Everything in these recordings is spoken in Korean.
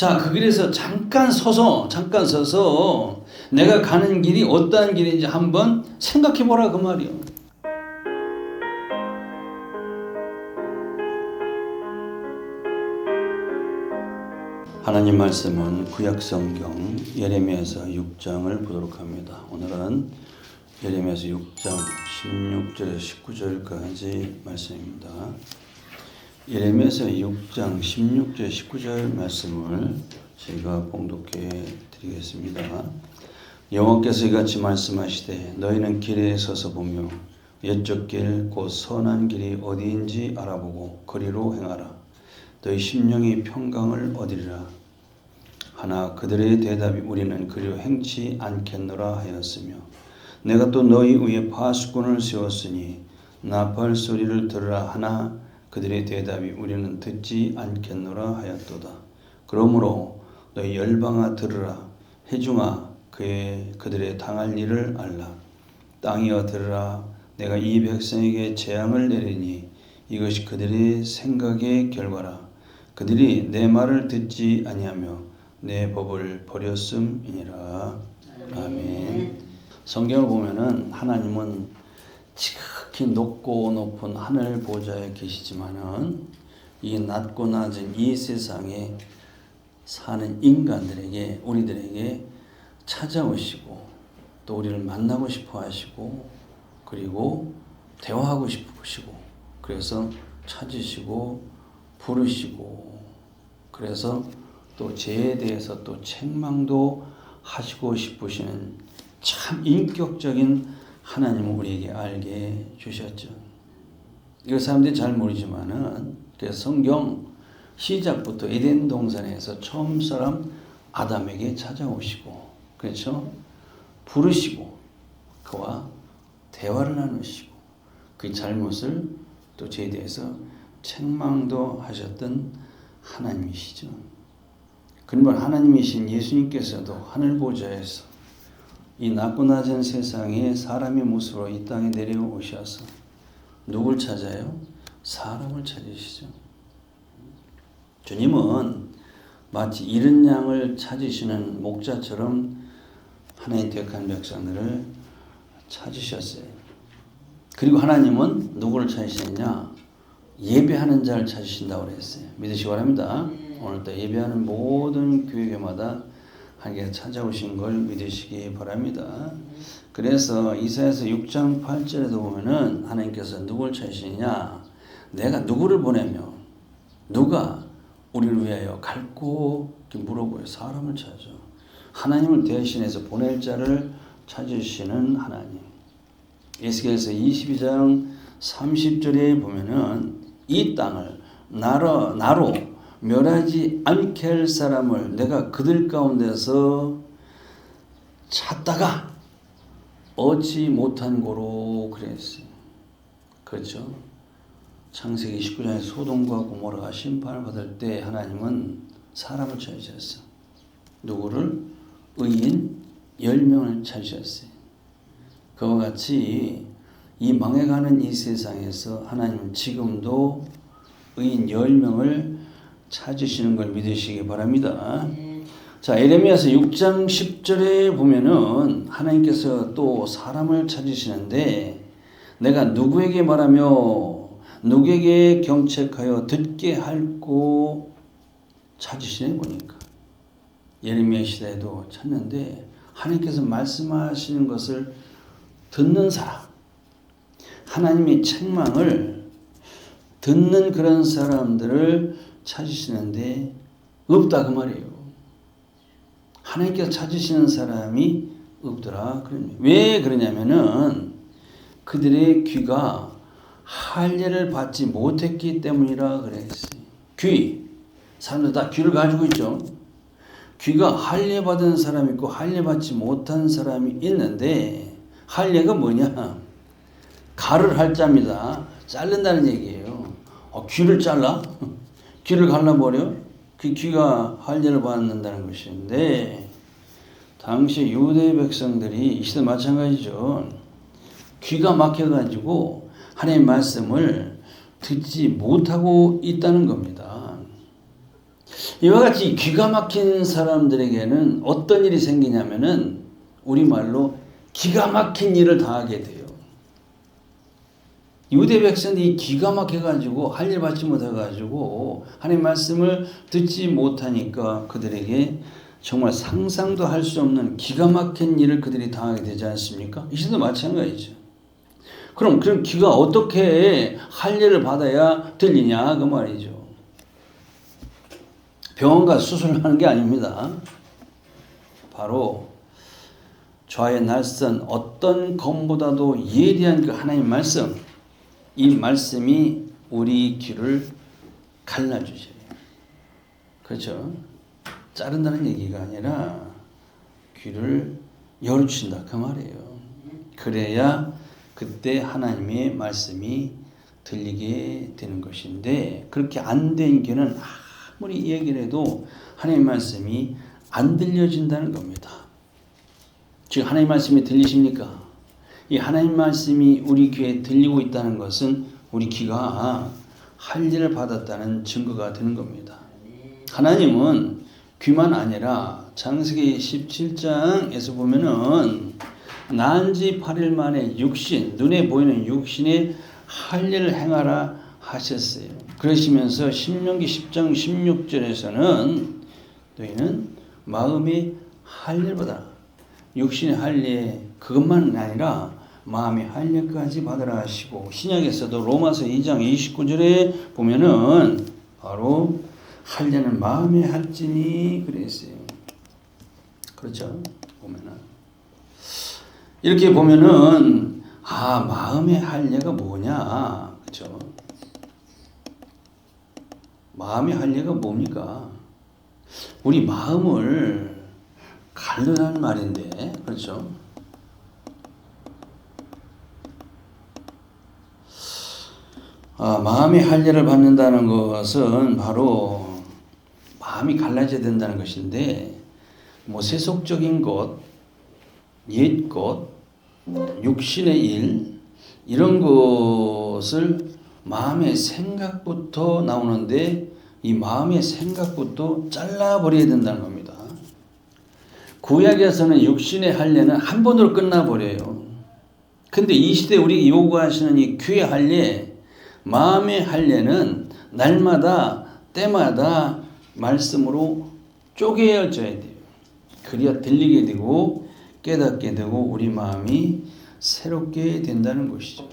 자, 그 길에서 잠깐 서서 내가 가는 길이 어떠한 길인지 한번 생각해 보라 그 말이요. 하나님 말씀은 구약성경 예레미야서 6장을 보도록 합니다. 오늘은 예레미야서 6장 16절에서 19절까지 말씀입니다. 예레미야서 6장 16절 19절 말씀을 제가 봉독해 드리겠습니다. 여호와께서 이같이 말씀하시되 너희는 길에 서서 보며 옛적 길 곧 선한 길이 어디인지 알아보고 거리로 행하라. 너희 심령이 평강을 얻으리라. 하나 그들의 대답이 우리는 그리로 행치 않겠노라 하였으며 내가 또 너희 위에 파수꾼을 세웠으니 나팔 소리를 들으라 하나 그들의 대답이 우리는 듣지 않겠노라 하였도다. 그러므로 너희 열방아 들으라. 회중아 그들의 당할 일을 알라. 땅이여 들으라. 내가 이 백성에게 재앙을 내리니 이것이 그들의 생각의 결과라. 그들이 내 말을 듣지 아니하며 내 법을 버렸음이니라. 아멘. 성경을 보면은 하나님은 지극히 높고 높은 하늘 보좌에 계시지만은 이 낮고 낮은 이 세상에 사는 인간들에게 우리들에게 찾아오시고 또 우리를 만나고 싶어 하시고 그리고 대화하고 싶으시고 그래서 찾으시고 부르시고 그래서 또 죄에 대해서 또 책망도 하시고 싶으시는 참 인격적인 하나님을 우리에게 알게 주셨죠. 이거 사람들이 잘 모르지만은 그래서 성경 시작부터 에덴 동산에서 처음 사람 아담에게 찾아오시고 그렇죠? 부르시고 그와 대화를 나누시고 그 잘못을 또 죄에 대해서 책망도 하셨던 하나님이시죠. 그러면 하나님이신 예수님께서도 하늘 보좌에서 이 낮고 낮은 세상에 사람의 모습으로 이 땅에 내려오셔서 누굴 찾아요? 사람을 찾으시죠. 주님은 마치 잃은 양을 찾으시는 목자처럼 하나님 택한 백성들을 찾으셨어요. 그리고 하나님은 누구를 찾으시느냐? 예배하는 자를 찾으신다고 그랬어요. 믿으시기 바랍니다. 오늘도 예배하는 모든 교회마다 하나님께서 찾아오신 걸 믿으시기 바랍니다. 그래서 이사야서 6장 8절에도 보면은 하나님께서 누굴 찾으시느냐? 내가 누구를 보내며 누가 우리를 위하여 갈고 이렇게 물어보여 사람을 찾아. 하나님을 대신해서 보낼 자를 찾으시는 하나님. 에스겔서 22장 30절에 보면은 이 땅을 나로 멸하지 않게 할 사람을 내가 그들 가운데서 찾다가 얻지 못한 고로 그랬어요. 그렇죠? 창세기 19장에 소돔과 고모라가 심판을 받을 때 하나님은 사람을 찾으셨어요. 누구를? 의인 10명을 찾으셨어요. 그와 같이 이 망해가는 이 세상에서 하나님은 지금도 의인 10명을 찾으시는 걸 믿으시기 바랍니다. 자, 예레미야서 6장 10절에 보면은 하나님께서 또 사람을 찾으시는데 내가 누구에게 말하며 누구에게 경책하여 듣게 할고 찾으시네 보니까 예레미야 시대에도 찾는데 하나님께서 말씀하시는 것을 듣는 사람 하나님의 책망을 듣는 그런 사람들을 찾으시는데 없다 그 말이에요. 하나님께서 찾으시는 사람이 없더라. 왜 그러냐면은 그들의 귀가 할례를 받지 못했기 때문이라 그랬어요. 귀 사람들 다 귀를 가지고 있죠. 귀가 할례 받은 사람이 있고 할례 받지 못한 사람이 있는데 할례가 뭐냐? 가를 할 자입니다. 자른다는 얘기예요. 귀를 잘라? 귀를 갈라버려? 그 귀가 할례를 받는다는 것인데 당시 유대 백성들이 이 시대 마찬가지죠. 귀가 막혀가지고 하나님의 말씀을 듣지 못하고 있다는 겁니다. 이와 같이 기가 막힌 사람들에게는 어떤 일이 생기냐면은 우리말로 기가 막힌 일을 당하게 돼요. 유대 백성들이 기가 막혀가지고 할 일 받지 못해가지고 하나님의 말씀을 듣지 못하니까 그들에게 정말 상상도 할 수 없는 기가 막힌 일을 그들이 당하게 되지 않습니까? 이 시대도 마찬가지죠. 그럼 그런 기가 어떻게 할 일을 받아야 들리냐 그 말이죠. 병원 가서 수술하는 게 아닙니다. 바로 좌의 날선 어떤 검보다도 예리한 그 하나님의 말씀, 이 말씀이 우리 귀를 갈라주셔요. 그렇죠? 자른다는 얘기가 아니라 귀를 열어주신다 그 말이에요. 그래야 그때 하나님의 말씀이 들리게 되는 것인데 그렇게 안 된 귀는 아무리 얘기를 해도 하나님의 말씀이 안 들려진다는 겁니다. 지금 하나님의 말씀이 들리십니까? 이 하나님 말씀이 우리 귀에 들리고 있다는 것은 우리 귀가 할 일을 받았다는 증거가 되는 겁니다. 하나님은 귀만 아니라 창세기 17장에서 보면은 낳은 지 8일 만에 육신, 눈에 보이는 육신의 할 일을 행하라 하셨어요. 그러시면서 신명기 10장 16절에서는 너희는 마음의 할 일보다 육신의 할 일 그것만 아니라 마음의 할 일까지 받으라 하시고 신약에서도 로마서 2장 29절에 보면은 바로 할 일은 마음에 할지니 그랬어요. 그렇죠? 보면은 이렇게 보면은 마음의 할 일가 뭐냐, 그렇죠? 마음의 할 일가 뭡니까? 우리 마음을 가르라는 말인데, 그렇죠? 마음의 할 일을 받는다는 것은 바로 마음이 갈라져야 된다는 것인데, 세속적인 것, 옛 것, 육신의 일, 이런 것을 마음의 생각부터 나오는데, 이 마음의 생각부터 잘라버려야 된다는 겁니다. 구약에서는 육신의 할례는 한 번으로 끝나버려요. 근데 이 시대에 우리 요구하시는 이 귀의 할례, 마음의 할례는 날마다 때마다 말씀으로 쪼개져야 돼요. 그래야 들리게 되고 깨닫게 되고 우리 마음이 새롭게 된다는 것이죠.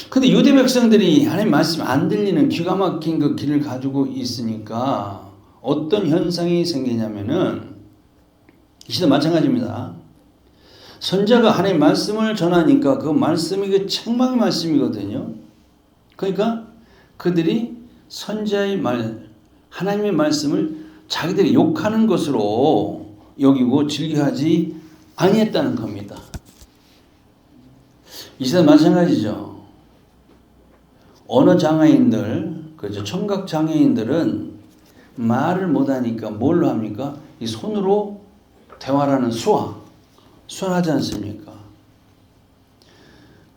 근데 유대 백성들이 하나님 말씀 안 들리는 기가 막힌 그 길을 가지고 있으니까 어떤 현상이 생기냐면은 이 시대 마찬가지입니다. 선자가 하나님 말씀을 전하니까 그 말씀이 그 책망의 말씀이거든요. 그러니까 그들이 선자의 말, 하나님의 말씀을 자기들이 욕하는 것으로 여기고 즐겨하지 아니했다는 겁니다. 이 시대 마찬가지죠. 언어 장애인들, 그죠? 청각 장애인들은 말을 못하니까 뭘로 합니까? 이 손으로 대화라는 수화하지 않습니까?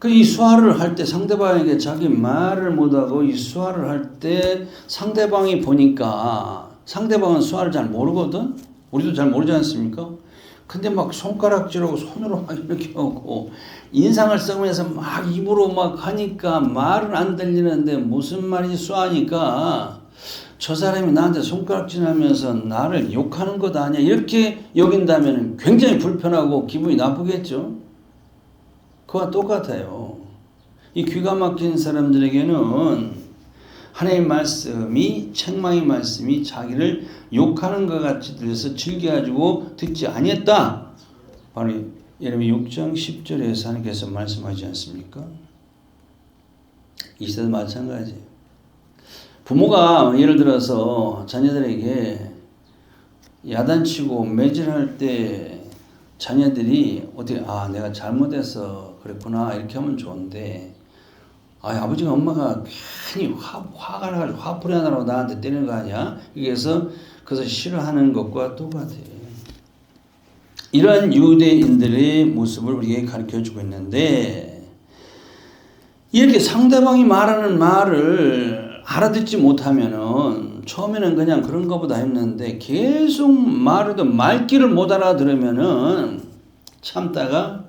이 수화를 할 때 상대방에게 자기 말을 못하고 이 수화를 할 때 상대방이 보니까 상대방은 수화를 잘 모르거든? 우리도 잘 모르지 않습니까? 근데 막 손가락질하고 손으로 막 이렇게 하고 인상을 써면서 막 입으로 막 하니까 말은 안 들리는데 무슨 말인지 수화하니까 저 사람이 나한테 손가락질하면서 나를 욕하는 것 아니야 이렇게 여긴다면 굉장히 불편하고 기분이 나쁘겠죠. 그와 똑같아요. 이 귀가 막힌 사람들에게는 하나님의 말씀이 책망의 말씀이 자기를 욕하는 것 같이 들려서 즐겨가지고 듣지 아니했다. 바로 예레미야 6장 10절에서 하나님께서 말씀하지 않습니까? 이 시대도 마찬가지예요. 부모가 예를 들어서 자녀들에게 야단치고 매질할 때 자녀들이 어떻게 내가 잘못해서 그랬구나 이렇게 하면 좋은데 아버지가 엄마가 괜히 화가 나가지고 화풀이 하느라고 나한테 때리는 거 아니야? 그래서 싫어하는 것과 똑같아요. 이런 유대인들의 모습을 우리에게 가르쳐주고 있는데 이렇게 상대방이 말하는 말을 알아듣지 못하면은 처음에는 그냥 그런가 보다 했는데 계속 말해도 말귀를 못 알아들으면은 참다가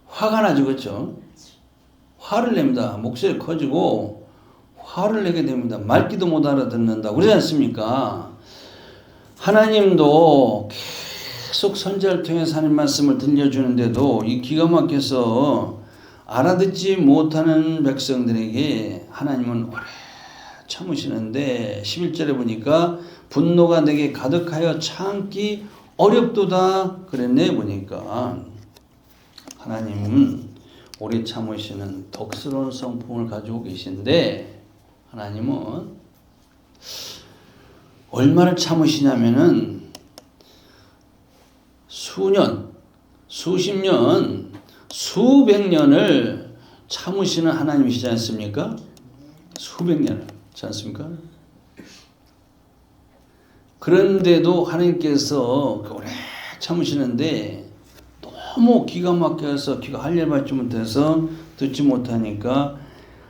화가 나죠. 그렇죠? 화를 냅니다. 목소리 커지고 화를 내게 됩니다. 말귀도 못 알아듣는다. 그러지 않습니까? 하나님도 계속 선지자를 통해서 하나님 말씀을 들려주는데도 이 기가 막혀서 알아듣지 못하는 백성들에게 하나님은 오래 참으시는데 11절에 보니까 분노가 내게 가득하여 참기 어렵도다 그랬네. 보니까 하나님은 오래 참으시는 덕스러운 성품을 가지고 계신데 하나님은 얼마나 참으시냐면은 수년, 수십 년, 수백 년을 참으시는 하나님이시지 않습니까? 수백 년을 그렇지 않습니까? 그런데도 하나님께서 오래 참으시는데 너무 기가 막혀서 귀가 할례 받지 못해서 듣지 못하니까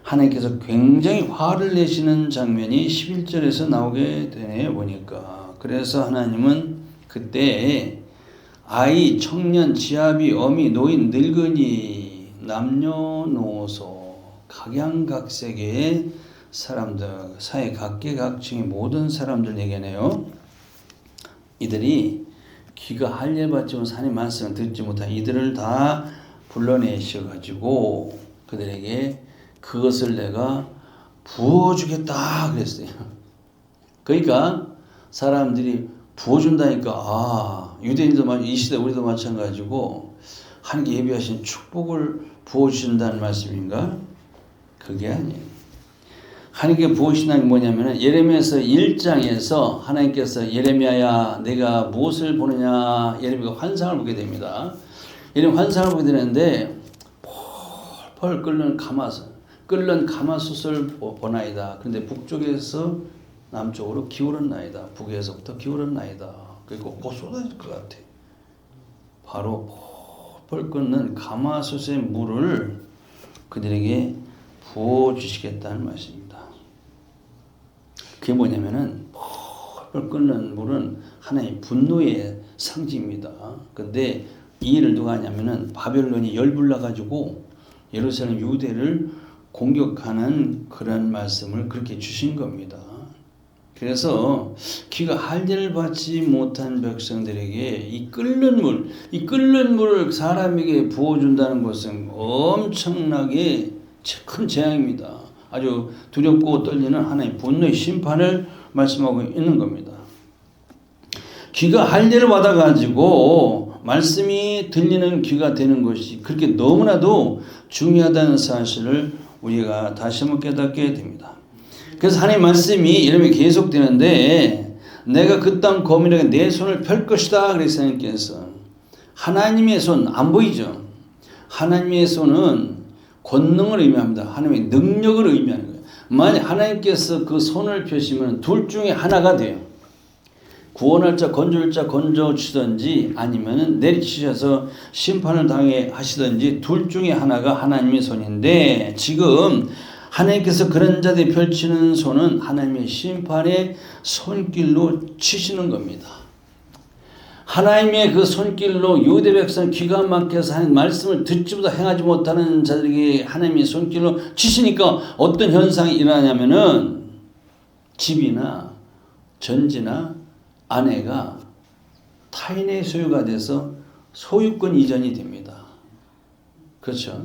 하나님께서 굉장히 화를 내시는 장면이 11절에서 나오게 되네요. 보니까. 그래서 하나님은 그때 아이, 청년, 지아비, 어미, 노인, 늙은이, 남녀노소, 각양각색의 사람들, 사회 각계각층의 모든 사람들에게네요. 이들이 귀가 할례 받지 못한 하나님의 말씀을 듣지 못한 이들을 다 불러내셔가지고 그들에게 그것을 내가 부어주겠다 그랬어요. 그러니까 사람들이 부어준다니까 유대인도 이 시대 우리도 마찬가지고 하나님께 예비하신 축복을 부어주신다는 말씀인가? 그게 아니에요. 하나님께 부어주신다는 게 뭐냐면 예레미야서 1장에서 하나님께서 예레미야야 내가 무엇을 보느냐 예레미야가 환상을 보게 됩니다. 예레미야 환상을 보게 되는데 펄펄 끓는 가마솥을 보나이다. 그런데 북쪽에서 남쪽으로 기울었나이다. 북에서부터 기울었나이다. 그리고 곧 쏟아질 것 같아. 바로 펄펄 끓는 가마솥의 물을 그들에게 부어주시겠다는 말씀입니다. 그게 뭐냐면은 펄펄 끓는 물은 하나님의 분노의 상징입니다. 근데 이 일을 누가 하냐면은 바벨론이 열불나가지고 예루살렘 유대를 공격하는 그런 말씀을 그렇게 주신 겁니다. 그래서 귀가 할례를 받지 못한 백성들에게 이 끓는 물을 사람에게 부어준다는 것은 엄청나게 큰 재앙입니다. 아주 두렵고 떨리는 하나님의 분노의 심판을 말씀하고 있는 겁니다. 귀가 할례를 받아가지고 말씀이 들리는 귀가 되는 것이 그렇게 너무나도 중요하다는 사실을 우리가 다시 한번 깨닫게 됩니다. 그래서 하나님의 말씀이 이러면 계속되는데 내가 그 땅 거민에게 내 손을 펼 것이다 그래서 하나님께서 하나님의 손 안 보이죠? 하나님의 손은 권능을 의미합니다. 하나님의 능력을 의미하는 거예요. 만약 하나님께서 그 손을 펴시면 둘 중에 하나가 돼요. 구원할 자 건져줄 자 건져주시든지 아니면 내리치셔서 심판을 당해 하시든지 둘 중에 하나가 하나님의 손인데 지금 하나님께서 그런 자들이 펼치는 손은 하나님의 심판의 손길로 치시는 겁니다. 하나님의 그 손길로 유대 백성 귀가 막혀서 하나님 말씀을 듣지보다 행하지 못하는 자들에게 하나님의 손길로 치시니까 어떤 현상이 일어나냐면은 집이나 전지나 아내가 타인의 소유가 돼서 소유권 이전이 됩니다. 그렇죠?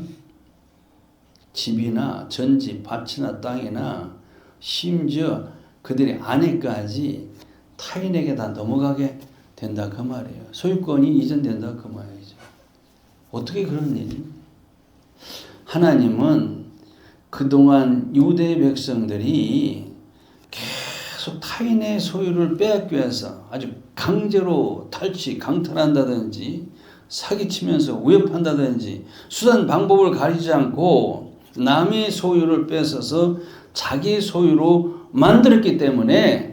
집이나 전지, 밭이나 땅이나 심지어 그들의 아내까지 타인에게 다 넘어가게 된다 그 말이에요. 소유권이 이전된다 그 말이죠. 어떻게 그런 일이? 하나님은 그동안 유대 백성들이 계속 타인의 소유를 빼앗기 위해서 아주 강제로 강탈한다든지 사기치면서 위협한다든지 수단 방법을 가리지 않고 남의 소유를 뺏어서 자기 소유로 만들었기 때문에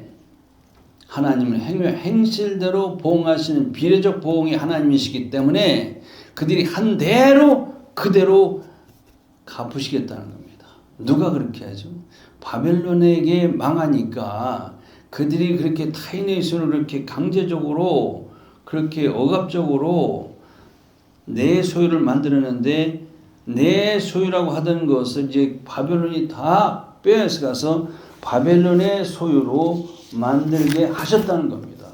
하나님은 행실대로 보응하시는 비례적 보응이 하나님이시기 때문에 그들이 한 대로 그대로 갚으시겠다는 겁니다. 누가 그렇게 하죠? 바벨론에게 망하니까 그들이 그렇게 타인의 손으로 그렇게 강제적으로 그렇게 억압적으로 내 소유를 만들었는데 내 소유라고 하던 것을 이제 바벨론이 다 빼앗아가서 바벨론의 소유로 만들게 하셨다는 겁니다.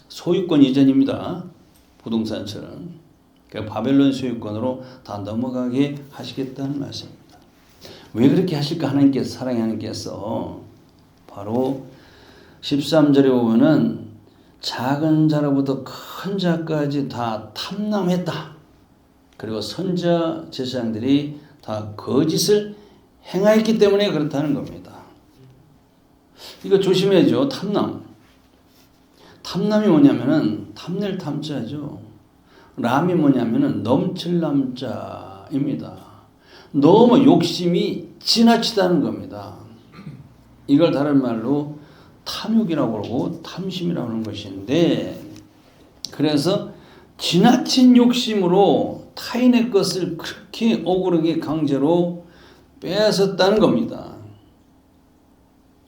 소유권 이전입니다. 부동산처럼. 그러니까 바벨론 소유권으로 다 넘어가게 하시겠다는 말씀입니다. 왜 그렇게 하실까? 하나님께서, 사랑의 하나님께서 바로 13절에 보면은 작은 자로부터 큰 자까지 다 탐남했다. 그리고 선자 제사장들이 다 거짓을 행하였기 때문에 그렇다는 겁니다. 이거 조심해야죠. 탐남. 탐남이 뭐냐면은 탐낼 탐자죠. 람이 뭐냐면은 넘칠 남자입니다. 너무 욕심이 지나치다는 겁니다. 이걸 다른 말로 탐욕이라고 그러고 탐심이라고 하는 것인데, 그래서 지나친 욕심으로 타인의 것을 그렇게 억울하게 강제로 빼앗았다는 겁니다.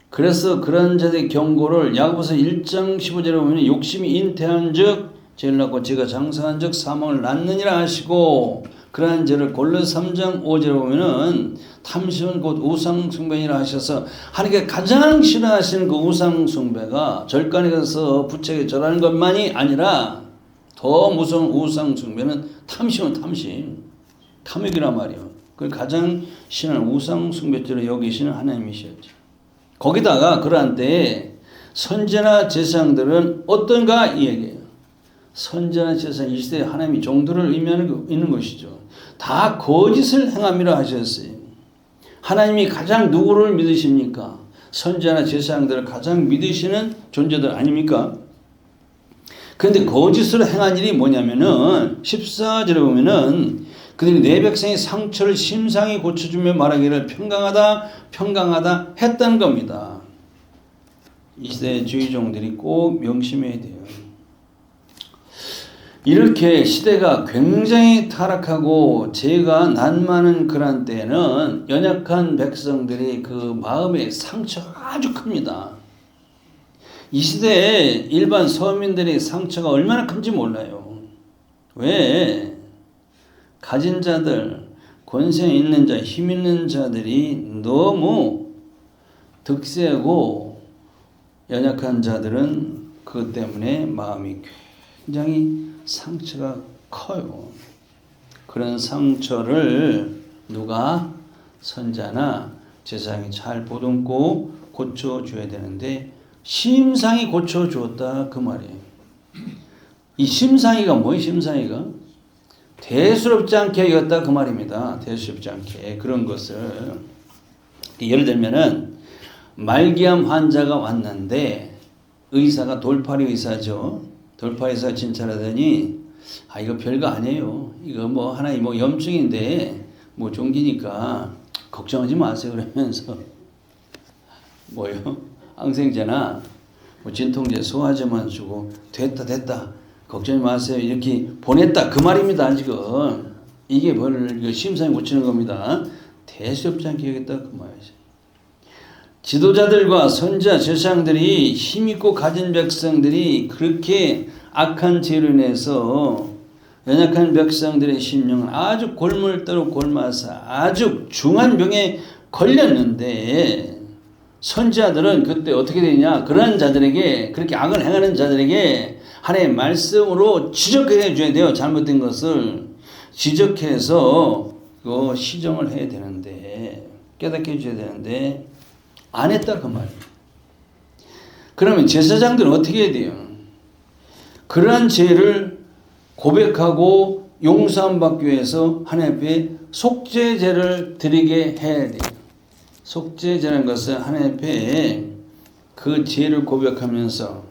그래서 그런 자들의 경고를 야고보서 1장 15절에 보면 욕심이 잉태한 즉 죄를 낳고 죄가 장사한 즉 사망을 낳느니라 하시고, 그러한 죄를 골로새 3장 5절에 보면은 탐심은 곧 우상숭배이라 하셔서 하나님께 가장 싫어하시는 그 우상숭배가 절간에 가서 부채에 절하는 것만이 아니라 더 무서운 우상숭배는 탐심은 탐심, 탐욕이란 말이에요. 그 가장 싫어하는 우상숭배죄로 여기시는 하나님이시죠. 거기다가 그러한 때에 선지자나 제사장들은 어떤가 이 얘기예요. 선지자나 제사장 이 시대에 하나님이 종들을 의미하는 있는 것이죠. 다 거짓을 행함이라 하셨어요. 하나님이 가장 누구를 믿으십니까? 선지자나 제사장들을 가장 믿으시는 존재들 아닙니까? 그런데 거짓으로 행한 일이 뭐냐면은 14절에 보면은 그들이 내 백성의 상처를 심상히 고쳐주며 말하기를 평강하다 평강하다 했다는 겁니다. 이 시대의 주의종들이 꼭 명심해야 돼요. 이렇게 시대가 굉장히 타락하고 죄가 난무하는 그런 때는 연약한 백성들이 그 마음의 상처가 아주 큽니다. 이 시대에 일반 서민들의 상처가 얼마나 큰지 몰라요. 왜? 가진 자들, 권세 있는 자, 힘 있는 자들이 너무 득세하고 연약한 자들은 그것 때문에 마음이 굉장히 상처가 커요. 그런 상처를 누가 선자나 제사장이 잘 보듬고 고쳐줘야 되는데 심상히 고쳐주었다 그 말이에요. 이 심상이가 뭐예요? 심상이가 대수롭지 않게 여겼다 그 말입니다. 대수롭지 않게 그런 것을 예를 들면은 말기암 환자가 왔는데 의사가 돌팔이 의사죠. 돌팔이 의사가 진찰하더니 이거 별거 아니에요. 이거 뭐 하나의 뭐 염증인데 뭐 종기니까 걱정하지 마세요 그러면서 뭐요? 항생제나 뭐 진통제 소화제만 주고 됐다 걱정하지 마세요 이렇게 보냈다 그 말입니다. 지금 이게 뭘 심상히 고치는 겁니다. 대수롭지 않게 여겼다 그 말이죠. 지도자들과 선지자 제사장들이 힘있고 가진 백성들이 그렇게 악한 죄로 인해서 연약한 백성들의 심령은 아주 골물대로 골마서 아주 중한 병에 걸렸는데 선지자들은 그때 어떻게 되냐? 그런 자들에게 그렇게 악을 행하는 자들에게 하나님의 말씀으로 지적해 줘야 돼요. 잘못된 것을 지적해서 그 시정을 해야 되는데 깨닫게 해줘야 되는데 안 했다 그 말이에요. 그러면 제사장들은 어떻게 해야 돼요? 그러한 죄를 고백하고 용서함 받기 위해서 하나님 앞에 속죄제를 드리게 해야 돼요. 속죄제라는 것은 하나님 앞에 그 죄를 고백하면서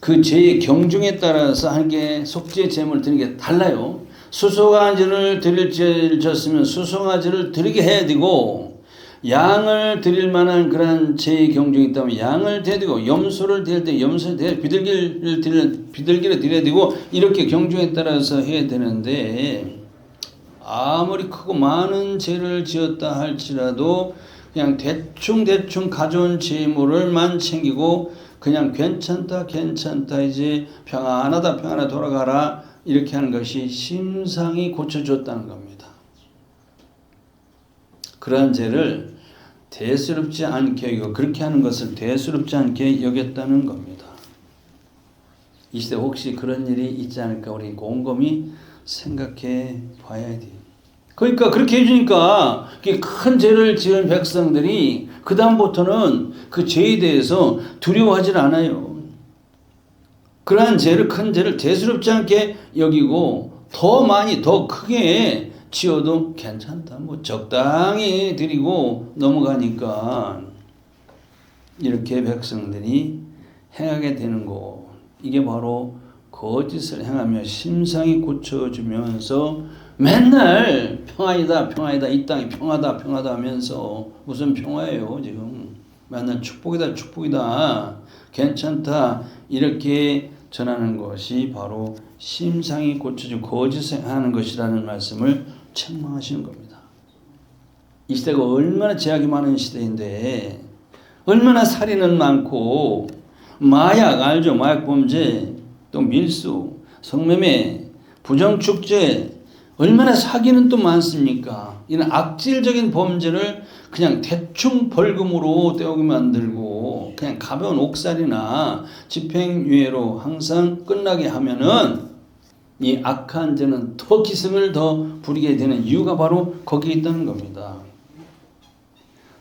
그 죄의 경중에 따라서 하나님께 속죄제물을 드리는 게 달라요. 수송아지를 드릴 죄를 졌으면 수송아지를 드리게 해야 되고 양을 드릴 만한 그런 죄의 경중이 있다면 양을 드리고 염소를 드릴 때 염소를 드리고 비둘기를 드려야 되고 이렇게 경중에 따라서 해야 되는데 아무리 크고 많은 죄를 지었다 할지라도 그냥 대충 가져온 재물을만 챙기고 그냥 괜찮다 이제 평안하다 돌아가라 이렇게 하는 것이 심상이 고쳐줬다는 겁니다. 그러한 죄를 대수롭지 않게 여기고 그렇게 하는 것을 대수롭지 않게 여겼다는 겁니다. 이 시대 혹시 그런 일이 있지 않을까 우리 곰곰이 생각해 봐야 돼요. 그러니까 그렇게 해주니까 큰 죄를 지은 백성들이 그 다음부터는 그 죄에 대해서 두려워하지 않아요. 그러한 죄를 큰 죄를 대수롭지 않게 여기고 더 많이 더 크게 지어도 괜찮다. 뭐 적당히 드리고 넘어가니까 이렇게 백성들이 행하게 되는 거. 이게 바로 거짓을 행하며 심상이 고쳐주면서 맨날 평안이다 이 땅이 평화다 하면서 무슨 평화예요 지금. 맨날 축복이다 괜찮다 이렇게 전하는 것이 바로 심상이 고쳐지고 거짓을 하는 것이라는 말씀을 책망하시는 겁니다. 이 시대가 얼마나 제약이 많은 시대인데 얼마나 살인은 많고 마약 알죠? 마약 범죄 또 밀수 성매매 부정축제 얼마나 사기는 또 많습니까? 이런 악질적인 범죄를 그냥 대충 벌금으로 떼오게 만들고 그냥 가벼운 옥살이나 집행유예로 항상 끝나게 하면은 이 악한 죄는 더 기승을 더 부리게 되는 이유가 바로 거기에 있다는 겁니다.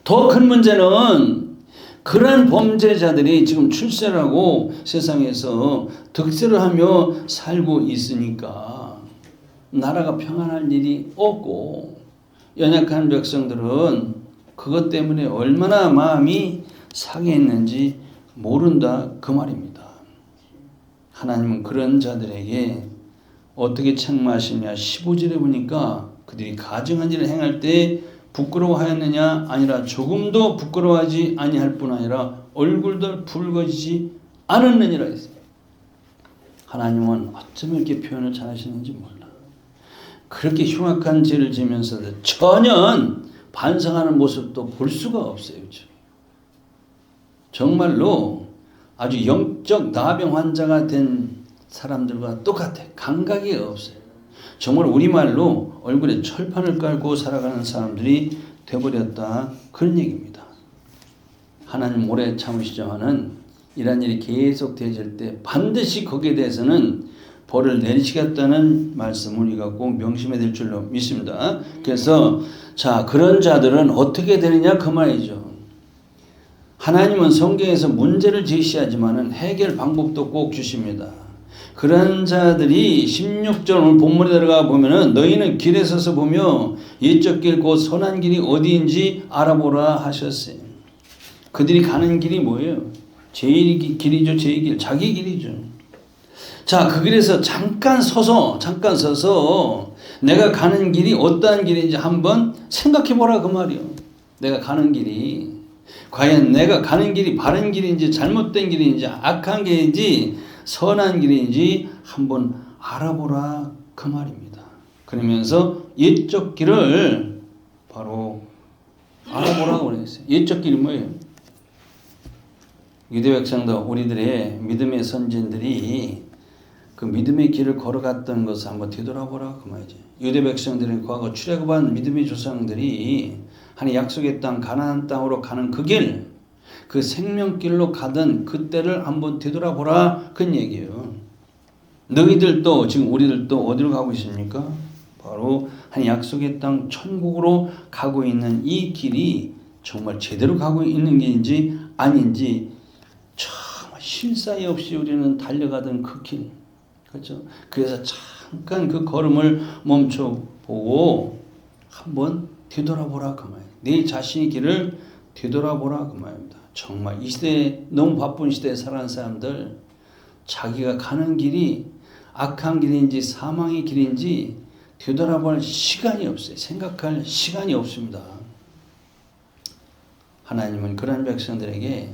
더 큰 문제는 그러한 범죄자들이 지금 출세를 하고 세상에서 득세를 하며 살고 있으니까 나라가 평안할 일이 없고 연약한 백성들은 그것 때문에 얼마나 마음이 상했는지 모른다 그 말입니다. 하나님은 그런 자들에게 어떻게 책망하시냐 15절에 보니까 그들이 가증한 일을 행할 때 부끄러워하였느냐 아니라 조금도 부끄러워하지 아니할 뿐 아니라 얼굴도 붉어지지 않았느니라 했어요. 하나님은 어쩜 이렇게 표현을 잘하시는지 몰라. 그렇게 흉악한 죄를 지면서도 전혀 반성하는 모습도 볼 수가 없어요. 정말로 아주 영적 나병 환자가 된 사람들과 똑같아. 감각이 없어요. 정말 우리말로 얼굴에 철판을 깔고 살아가는 사람들이 되어버렸다. 그런 얘기입니다. 하나님 오래 참으시지만은 이런 일이 계속 되어질 때 반드시 거기에 대해서는 벌을 내리시겠다는 말씀을 우리가 꼭 명심해야 될 줄로 믿습니다. 그래서 자 그런 자들은 어떻게 되느냐 그 말이죠. 하나님은 성경에서 문제를 제시하지만은 해결 방법도 꼭 주십니다. 그런 자들이 16절 오늘 본문에 들어가 보면은 너희는 길에 서서 보며 옛적 길 곧 선한 길이 어디인지 알아보라 하셨어요. 그들이 가는 길이 뭐예요? 제1 길이죠. 제2 길. 자기 길이죠. 자, 그 길에서 잠깐 서서 내가 가는 길이 어떠한 길인지 한번 생각해 보라 그 말이요. 내가 가는 길이 과연 내가 가는 길이 바른 길인지 잘못된 길인지 악한 길인지 선한 길인지 한번 알아보라 그 말입니다. 그러면서 옛적 길을 바로 알아보라고 그랬어요. 옛적 길이 뭐예요? 유대 백성들 우리들의 믿음의 선진들이 그 믿음의 길을 걸어갔던 것을 한번 되돌아보라 그 말이죠. 유대 백성들의 과거 출애굽한 믿음의 조상들이 하나님 약속의 땅 가나안 땅으로 가는 그 길, 그 생명길로 가던 그때를 한번 되돌아보라 그런 얘기예요. 너희들도 지금 우리들도 어디로 가고 있습니까? 바로 한 약속의 땅 천국으로 가고 있는 이 길이 정말 제대로 가고 있는 길인지 아닌지 정말 쉴 사이 없이 우리는 달려가던 그 길. 그렇죠? 그래서 잠깐 그 걸음을 멈춰보고 한번 되돌아보라 그 말이에요. 내 자신의 길을 되돌아보라 그 말입니다. 정말 이 시대에 너무 바쁜 시대에 살아가는 사람들 자기가 가는 길이 악한 길인지 사망의 길인지 되돌아볼 시간이 없어요. 생각할 시간이 없습니다. 하나님은 그런 백성들에게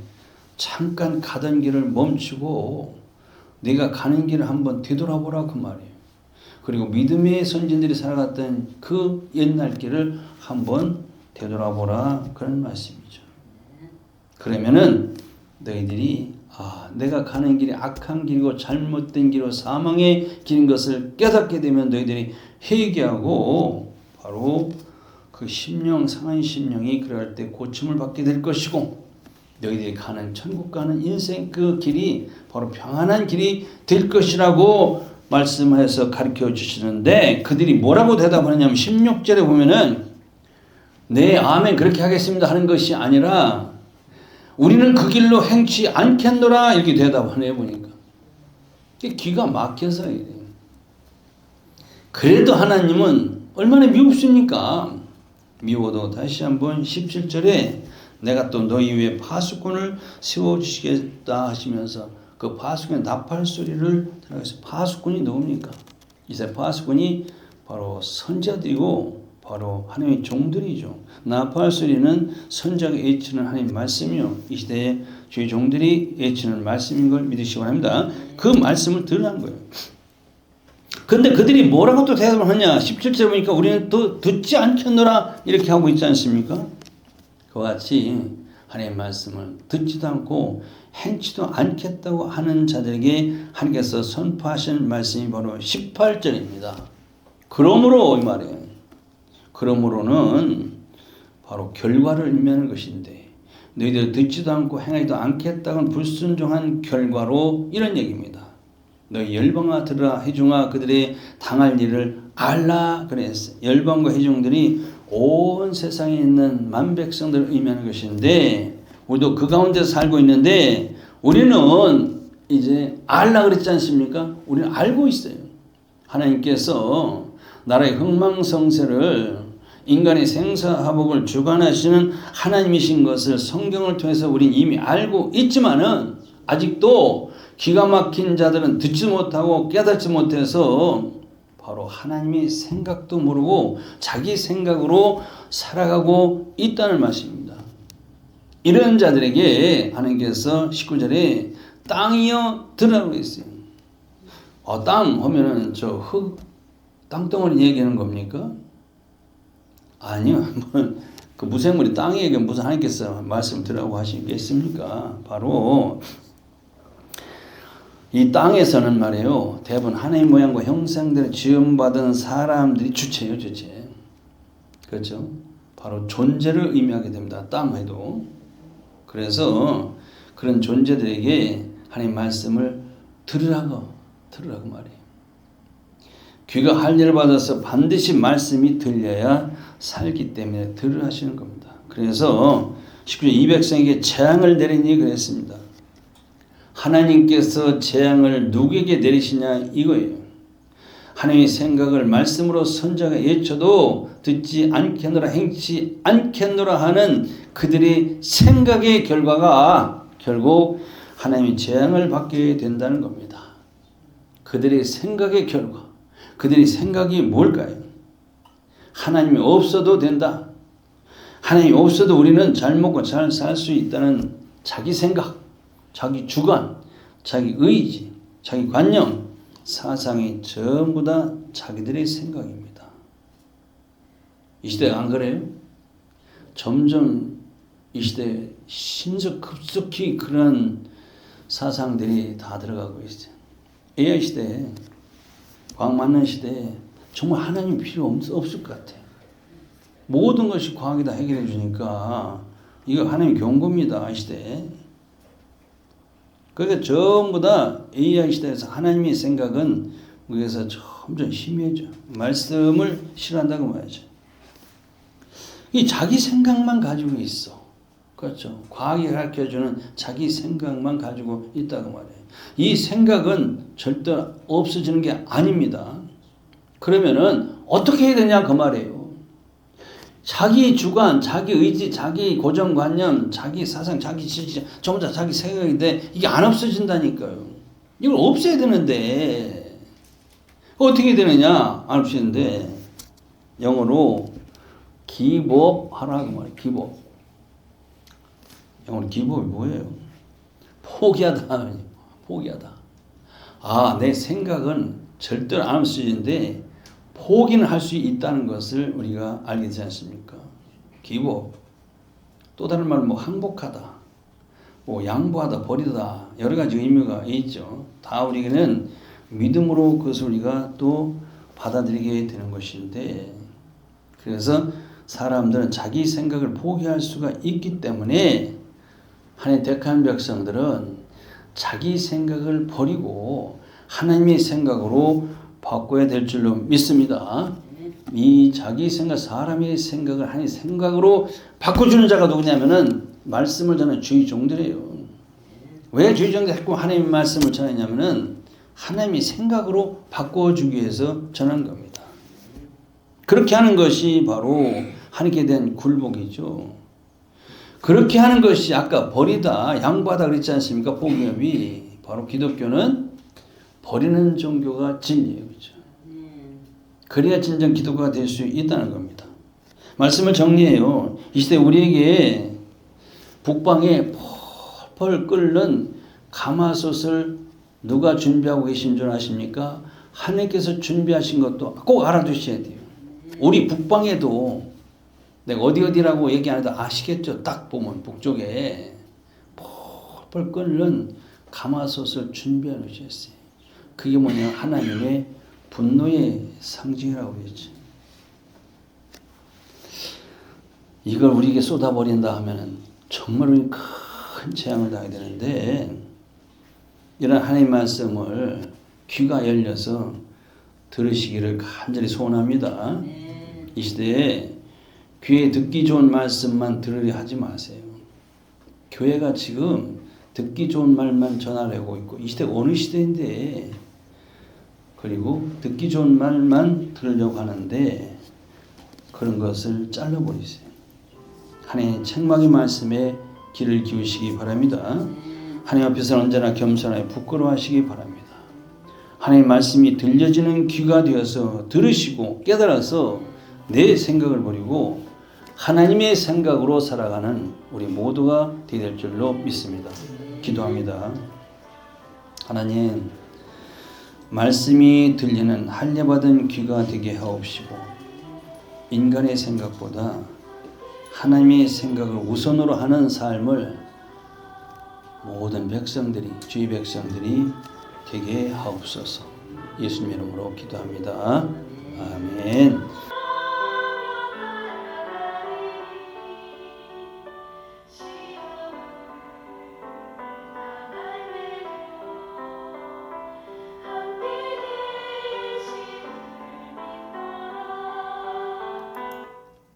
잠깐 가던 길을 멈추고 내가 가는 길을 한번 되돌아보라 그 말이에요. 그리고 믿음의 선진들이 살아갔던 그 옛날 길을 한번 되돌아보라 그런 말씀이죠. 그러면은 너희들이 내가 가는 길이 악한 길이고 잘못된 길이고 사망의 길인 것을 깨닫게 되면 너희들이 회개하고 바로 그 심령 상한 심령이 그럴 때 고침을 받게 될 것이고 너희들이 가는 천국 가는 인생 그 길이 바로 평안한 길이 될 것이라고 말씀해서 가르쳐 주시는데 그들이 뭐라고 대답하느냐면 16절에 보면은 네 아멘 그렇게 하겠습니다 하는 것이 아니라 우리는 그 길로 행치 않겠노라 이렇게 대답하네요. 보니까 기가 막혀서 이래요. 그래도 하나님은 얼마나 미웁습니까? 미워도 다시 한번 17절에 내가 또 너희 위에 파수꾼을 세워주시겠다 하시면서 그 파수꾼의 나팔 소리를 들어서 파수꾼이 누굽니까? 이제 파수꾼이 바로 선자들이고 바로 하나님의 종들이죠. 나팔 소리는 선자가 외치는 하나님의 말씀이요. 이 시대에 주의 종들이 외치는 말씀인 걸 믿으시기 바랍니다. 그 말씀을 들으라는 거예요. 근데 그들이 뭐라고 또 대답을 하냐? 17절 보니까 우리는 또 듣지 않겠노라 이렇게 하고 있지 않습니까? 그와 같이 하나님의 말씀을 듣지도 않고 행치도 않겠다고 하는 자들에게 하나님께서 선포하신 말씀이 바로 18절입니다. 그러므로 이 말이에요. 그러므로는 바로 결과를 의미하는 것인데 너희들 듣지도 않고 행하지도 않겠다고는 불순종한 결과로 이런 얘기입니다. 너희 열방아 들으라 회중아 그들의 당할 일을 알라 그랬어요. 열방과 회중들이 온 세상에 있는 만백성들을 의미하는 것인데 우리도 그 가운데 살고 있는데 우리는 이제 알라 그랬지 않습니까? 우리는 알고 있어요. 하나님께서 나라의 흥망성쇠를 인간의 생사화복을 주관하시는 하나님이신 것을 성경을 통해서 우리는 이미 알고 있지만은 아직도 기가 막힌 자들은 듣지 못하고 깨닫지 못해서 바로 하나님의 생각도 모르고 자기 생각으로 살아가고 있다는 말씀입니다. 이런 자들에게 하나님께서 19절에 땅이여 들으라고 했어요. 땅 하면은 저 흙, 땅덩어리 얘기하는 겁니까? 아니요. 그 무생물이 땅에게 무슨 하나님께서 말씀 들으라고 하시겠습니까? 바로 이 땅에서는 말이에요. 대부분 하나님 모양과 형상대로 지음받은 사람들이 주체예요. 주체. 그렇죠? 바로 존재를 의미하게 됩니다. 땅에도. 그래서 그런 존재들에게 하나님 말씀을 들으라고 말이에요. 귀가 할례를 받아서 반드시 말씀이 들려야 살기 때문에 들으라 하시는 겁니다. 그래서 19절 이 백성에게 재앙을 내리니 그랬습니다. 하나님께서 재앙을 누구에게 내리시냐 이거예요. 하나님의 생각을 말씀으로 선자가 외쳐도 듣지 않겠노라 행치 않겠노라 하는 그들의 생각의 결과가 결국 하나님의 재앙을 받게 된다는 겁니다. 그들의 생각의 결과. 그들의 생각이 뭘까요? 하나님이 없어도 된다. 하나님이 없어도 우리는 잘 먹고 잘 살 수 있다는 자기 생각, 자기 주관, 자기 의지, 자기 관념, 사상이 전부 다 자기들의 생각입니다. 이 시대가 안 그래요? 점점 이 시대에 신속급속히 그런 사상들이 다 들어가고 있어요. AI 시대에 과학 맞는 시대에 정말 하나님 필요 없을 것 같아요. 모든 것이 과학이 다 해결해 주니까 이거 하나님의 경고입니다. 이 시대에. 그러니까 전부 다 AI 시대에서 하나님의 생각은 우리에서 점점 희미해져. 말씀을 싫어한다고 말이죠. 이 자기 생각만 가지고 있어. 그렇죠. 과학이 가르쳐주는 자기 생각만 가지고 있다고 말해요. 이 생각은 절대 없어지는 게 아닙니다. 그러면은 어떻게 해야 되냐 그 말이에요. 자기 주관, 자기 의지, 자기 고정관념, 자기 사상, 자기 지식, 전부 다 자기 생각인데 이게 안 없어진다니까요. 이걸 없애야 되는데 어떻게 되느냐 안 없어지는데 영어로 기법하라고 말해요. 기법. 영어로 기법이 뭐예요? 포기하다. 포기하다. 내 생각은 절대로 안 할 수 있는데 포기는 할 수 있다는 것을 우리가 알게 되지 않습니까? 기복, 또 다른 말로 항복하다, 양보하다, 버리다, 여러 가지 의미가 있죠. 다 우리는 믿음으로 그것을 우리가 또 받아들이게 되는 것인데, 그래서 사람들은 자기 생각을 포기할 수가 있기 때문에 하나님 택한 백성들은 자기 생각을 버리고 하나님의 생각으로 바꿔야 될 줄로 믿습니다. 이 자기 생각, 사람의 생각을 하나님의 생각으로 바꿔주는 자가 누구냐면은 말씀을 전하는 주의 종들이에요. 왜 주의 종들이 자꾸 하나님의 말씀을 전하냐면은 하나님의 생각으로 바꿔주기 위해서 전하는 겁니다. 그렇게 하는 것이 바로 하나님께 대한 굴복이죠. 그렇게 하는 것이 아까 버리다, 양보하다 그랬지 않습니까? 복음이 바로 기독교는 버리는 종교가 진리예요. 그렇죠? 그래야 진정 기독교가 될 수 있다는 겁니다. 말씀을 정리해요. 이 시대 우리에게 북방에 펄펄 끓는 가마솥을 누가 준비하고 계신 줄 아십니까? 하나님께서 준비하신 것도 꼭 알아두셔야 돼요. 우리 북방에도 내가 어디라고 얘기 안 해도 아시겠죠? 딱 보면 북쪽에 펄펄 끓는 가마솥을 준비해 놓으셨어요. 그게 뭐냐? 하나님의 분노의 상징이라고 그랬죠. 이걸 우리에게 쏟아버린다 하면은 정말 우리 큰 재앙을 당하게 되는데, 이런 하나님의 말씀을 귀가 열려서 들으시기를 간절히 소원합니다. 이 시대에 귀에 듣기 좋은 말씀만 들으려 하지 마세요. 교회가 지금 듣기 좋은 말만 전하려고 있고, 이 시대가 어느 시대인데, 그리고 듣기 좋은 말만 들으려고 하는데 그런 것을 잘라버리세요. 하나님의 책망의 말씀에 귀를 기울이시기 바랍니다. 하나님 앞에서 언제나 겸손하게 부끄러워하시기 바랍니다. 하나님의 말씀이 들려지는 귀가 되어서 들으시고 깨달아서 내 생각을 버리고 하나님의 생각으로 살아가는 우리 모두가 되게 될 줄로 믿습니다. 기도합니다. 하나님, 말씀이 들리는 할례받은 귀가 되게 하옵시고 인간의 생각보다 하나님의 생각을 우선으로 하는 삶을 모든 백성들이, 주의 백성들이 되게 하옵소서. 예수님 이름으로 기도합니다. 아멘.